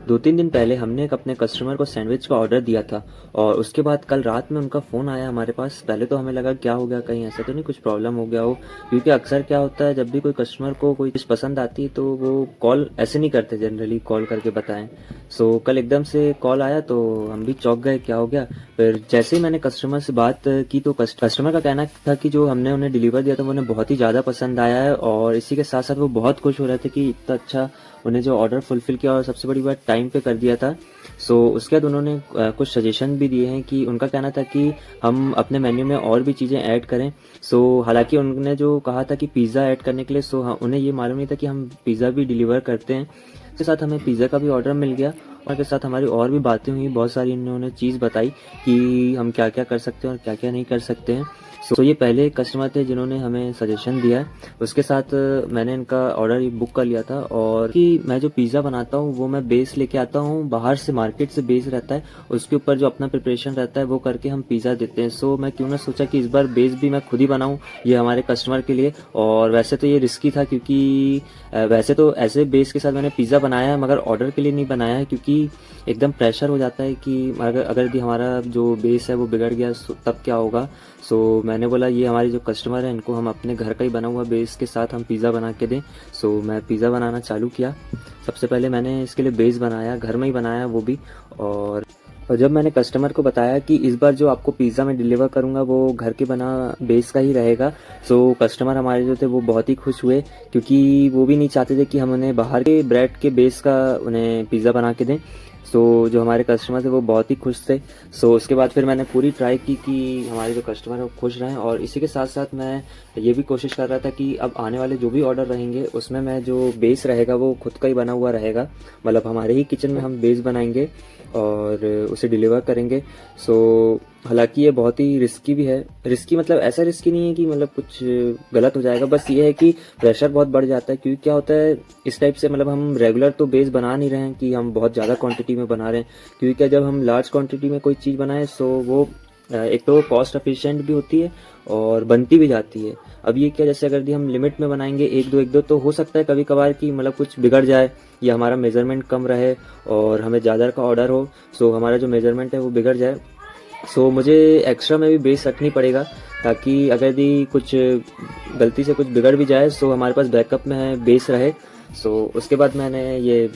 2-3 दिन पहले हमने एक अपने कस्टमर को सैंडविच का ऑर्डर दिया था और उसके बाद कल रात में उनका फ़ोन आया हमारे पास। पहले तो हमें लगा क्या हो गया, कहीं ऐसा तो नहीं कुछ प्रॉब्लम हो गया हो, क्योंकि अक्सर क्या होता है जब भी कोई कस्टमर को कोई चीज़ पसंद आती है तो वो कॉल ऐसे नहीं करते, जनरली कॉल करके बताएं। सो कल एकदम से कॉल आया तो हम भी चौंक गए, क्या हो गया। फिर जैसे ही मैंने कस्टमर से बात की तो कस्टमर का कहना था कि जो हमने उन्हें डिलीवर दिया था वो उन्हें बहुत ही ज़्यादा पसंद आया है और इसी के साथ साथ वो बहुत खुश हो रहे थे कि इतना अच्छा उन्हें जो ऑर्डर फुलफ़िल किया और सबसे बड़ी बात टाइम पे कर दिया था। सो उसके बाद उन्होंने कुछ सजेशन भी दिए हैं कि उनका कहना था कि हम अपने मेन्यू में और भी चीज़ें ऐड करें। सो हालाँकि उन्होंने जो कहा था कि पिज़्ज़ा ऐड करने के लिए, सो हाँ, उन्हें ये मालूम नहीं था कि हम पिज़्ज़ा भी डिलीवर करते हैं। इसके साथ हमें पिज़्ज़ा का भी ऑर्डर मिल गया और के साथ हमारी और भी बातें हुई, बहुत सारी इन्होंने चीज़ बताई कि हम क्या-क्या कर सकते हैं और क्या-क्या नहीं कर सकते हैं। सो ये पहले कस्टमर थे जिन्होंने हमें सजेशन दिया है। उसके साथ मैंने इनका ऑर्डर बुक कर लिया था और कि मैं जो पिज़्ज़ा बनाता हूँ वो मैं बेस लेके आता हूँ बाहर से, मार्केट से बेस रहता है, उसके ऊपर जो अपना प्रिपरेशन रहता है वो करके हम पिज़्ज़ा देते हैं। सो मैं क्यों ना सोचा कि इस बार बेस भी मैं खुद ही बनाऊँ ये हमारे कस्टमर के लिए। और वैसे तो ये रिस्की था क्योंकि वैसे तो ऐसे बेस के साथ मैंने पिज़्ज़ा बनाया है मगर ऑर्डर के लिए नहीं बनाया है, क्योंकि एकदम प्रेशर हो जाता है कि अगर यदि हमारा जो बेस है वो बिगड़ गया तब क्या होगा। सो मैंने बोला ये हमारे जो कस्टमर हैं इनको हम अपने घर का ही बना हुआ बेस के साथ हम पिज़्ज़ा बना के दें। सो मैं पिज़्ज़ा बनाना चालू किया। सबसे पहले मैंने इसके लिए बेस बनाया, घर में ही बनाया वो भी। और जब मैंने कस्टमर को बताया कि इस बार जो आपको पिज़्ज़ा मैं डिलीवर करूँगा वो घर के बना बेस का ही रहेगा, सो कस्टमर हमारे जो थे वो बहुत ही खुश हुए, क्योंकि वो भी नहीं चाहते थे कि हम उन्हें बाहर के ब्रेड के बेस का उन्हें पिज़्ज़ा बना के दें। सो जो हमारे कस्टमर थे वो बहुत ही खुश थे। सो उसके बाद फिर मैंने पूरी ट्राई की कि हमारे जो कस्टमर हैं वो खुश रहें और इसी के साथ साथ मैं ये भी कोशिश कर रहा था कि अब आने वाले जो भी ऑर्डर रहेंगे उसमें मैं जो बेस रहेगा वो खुद का ही बना हुआ रहेगा, मतलब हमारे ही किचन में हम बेस बनाएंगे और उसे डिलीवर करेंगे। सो हालांकि ये बहुत ही रिस्की भी है, रिस्की मतलब ऐसा रिस्की नहीं है कि मतलब कुछ गलत हो जाएगा, बस ये है कि प्रेशर बहुत बढ़ जाता है, क्योंकि क्या होता है इस टाइप से, मतलब हम रेगुलर तो बेस बना नहीं रहे हैं कि हम बहुत ज़्यादा क्वांटिटी में बना रहे हैं, क्योंकि क्या जब हम लार्ज क्वांटिटी में कोई चीज़ बनाएं सो वो एक तो कॉस्ट एफिशिएंट भी होती है और बनती भी जाती है। अब ये क्या, जैसे अगर हम लिमिट में बनाएंगे एक दो तो हो सकता है कभी कभार कि मतलब कुछ बिगड़ जाए या हमारा मेज़रमेंट कम रहे और हमें ज़्यादा का ऑर्डर हो, सो हमारा जो मेज़रमेंट है वो बिगड़ जाए। सो मुझे एक्स्ट्रा में भी बेस रखनी पड़ेगा, ताकि अगर यदि कुछ गलती से कुछ बिगड़ भी जाए सो हमारे पास बैकअप में बेस रहे। सो उसके बाद मैंने ये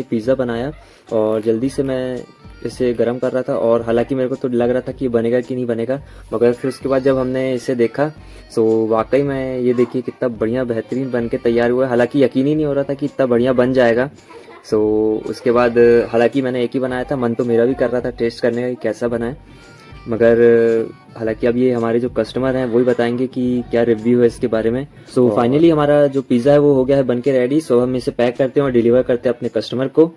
पिज़्ज़ा बनाया और जल्दी से मैं इसे गर्म कर रहा था और हालांकि मेरे को तो लग रहा था कि ये बनेगा कि नहीं बनेगा, मगर फिर उसके बाद जब हमने इसे देखा सो वाकई में ये देखिए कितना बढ़िया बेहतरीन बन के तैयार हुआ है। हालांकि यकीन ही नहीं हो रहा था कि इतना बढ़िया बन जाएगा। सो उसके बाद हालांकि मैंने एक ही बनाया था, मन तो मेरा भी कर रहा था टेस्ट करने का कि कैसा बना है, मगर हालांकि अब ये हमारे जो कस्टमर हैं वही बताएंगे कि क्या रिव्यू है इसके बारे में। सो फाइनली हमारा जो पिज़्ज़ा है वो हो गया है बन के रेडी। सो हम इसे पैक करते हैं और डिलीवर करते हैं अपने कस्टमर को।